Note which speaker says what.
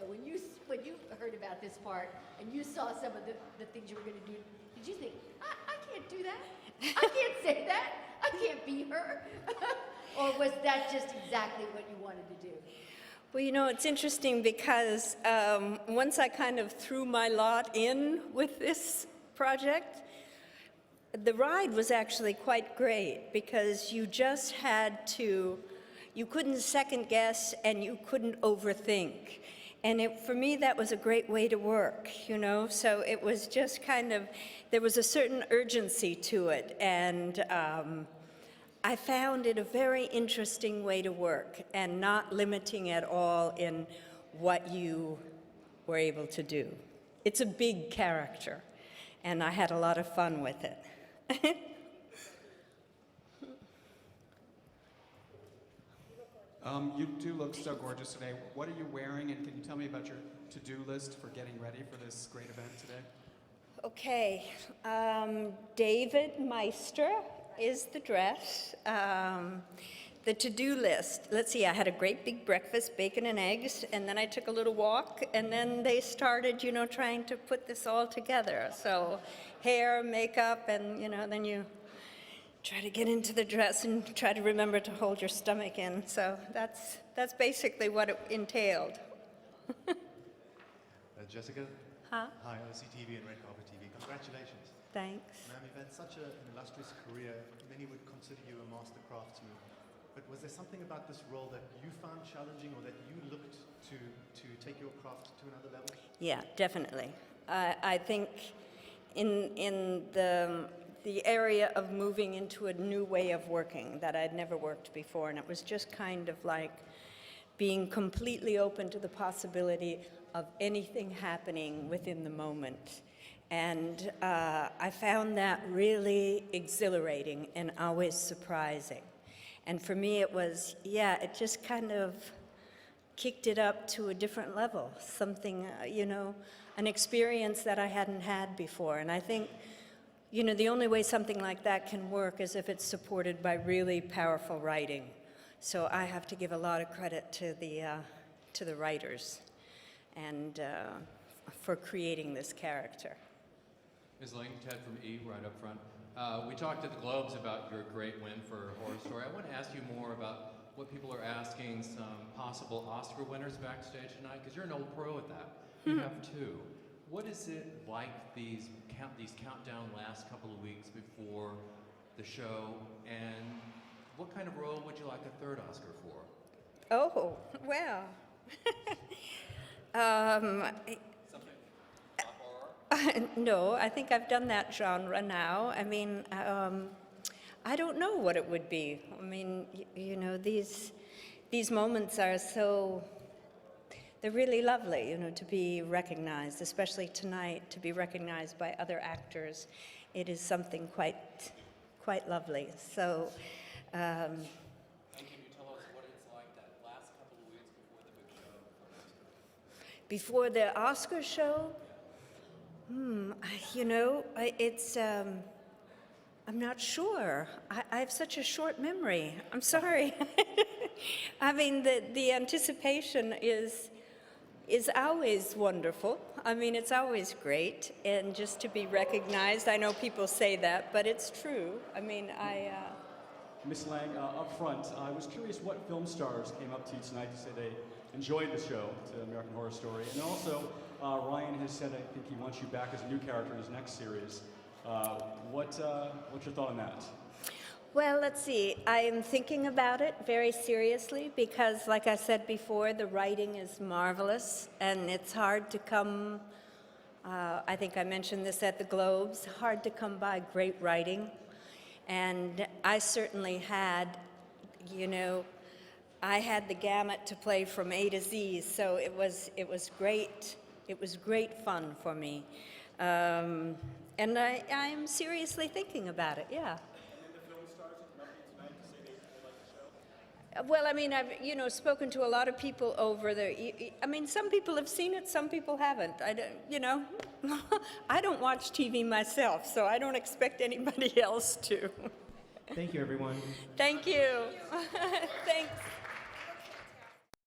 Speaker 1: when you heard about this part and you saw some of the things you were going to do, did you think, I can't do that? I can't say that. I can't be her. Or was that just exactly what you wanted to do?
Speaker 2: Well, you know, it's interesting because once I kind of threw my lot in with this project, the ride was actually quite great because you just had to, you couldn't second guess and you couldn't overthink. And for me, that was a great way to work, you know? So it was just kind of, there was a certain urgency to it. And I found it a very interesting way to work and not limiting at all in what you were able to do. It's a big character, and I had a lot of fun with it.
Speaker 3: You do look so gorgeous today. What are you wearing, and can you tell me about your to-do list for getting ready for this great event today?
Speaker 2: Okay, David Meister is the dress. The to-do list, let's see, I had a great big breakfast, bacon and eggs, and then I took a little walk, and then they started, you know, trying to put this all together. So hair, makeup, and, you know, then you try to get into the dress and try to remember to hold your stomach in. So that's basically what it entailed.
Speaker 4: Jessica?
Speaker 2: Huh?
Speaker 4: Hi, OCTV and Red Carpet TV. Congratulations.
Speaker 2: Thanks.
Speaker 4: Ma'am, you've had such an illustrious career. Many would consider you a master craftsman. But was there something about this role that you found challenging or that you looked to take your craft to another level?
Speaker 2: Yeah, definitely. I think in the area of moving into a new way of working that I'd never worked before, and it was just kind of like being completely open to the possibility of anything happening within the moment. And I found that really exhilarating and always surprising. And for me it was, yeah, it just kind of kicked it up to a different level, something, you know, an experience that I hadn't had before. And I think, you know, the only way something like that can work is if it's supported by really powerful writing. So I have to give a lot of credit to the writers and for creating this character.
Speaker 5: Ms. Lange, Ted from E, right up front. We talked at the Globes about your great win for Horror Story. I want to ask you more about what people are asking some possible Oscar winners backstage tonight, because you're an old pro at that. You have two. What is it like these countdown last couple of weeks before the show, and what kind of role would you like a third Oscar for?
Speaker 2: Oh, well.
Speaker 5: Something horror?
Speaker 2: No, I think I've done that genre now. I mean, I don't know what it would be. I mean, you know, these moments are so, they're really lovely, you know, to be recognized, especially tonight, to be recognized by other actors. It is something quite lovely. So,
Speaker 5: And can you tell us what it's like that last couple of weeks before the big show?
Speaker 2: before the Oscar show, you know, I'm not sure. I have such a short memory. I'm sorry. I mean, the anticipation is always wonderful. I mean, it's always great, and just to be recognized. I know people say that, but it's true. I mean,
Speaker 6: Miss Lange, up front, I was curious what film stars came up to you tonight to say they enjoyed the show, to American Horror Story. And also, Ryan has said, I think he wants you back as a new character in his next series. What's your thought on that?
Speaker 2: Well, let's see. I am thinking about it very seriously because, like I said before, the writing is marvelous, and it's hard to come, I think I mentioned this at the Globes, hard to come by great writing. And I certainly had, you know, I had the gamut to play from A to Z, so it was great. It was great fun for me. And I'm seriously thinking about it, yeah. Well, I mean, I've, you know, spoken to a lot of people over there. I mean, some people have seen it, some people haven't. I don't, you know, I don't watch TV myself, so I don't expect anybody else to.
Speaker 3: Thank you, everyone.
Speaker 2: Thank you.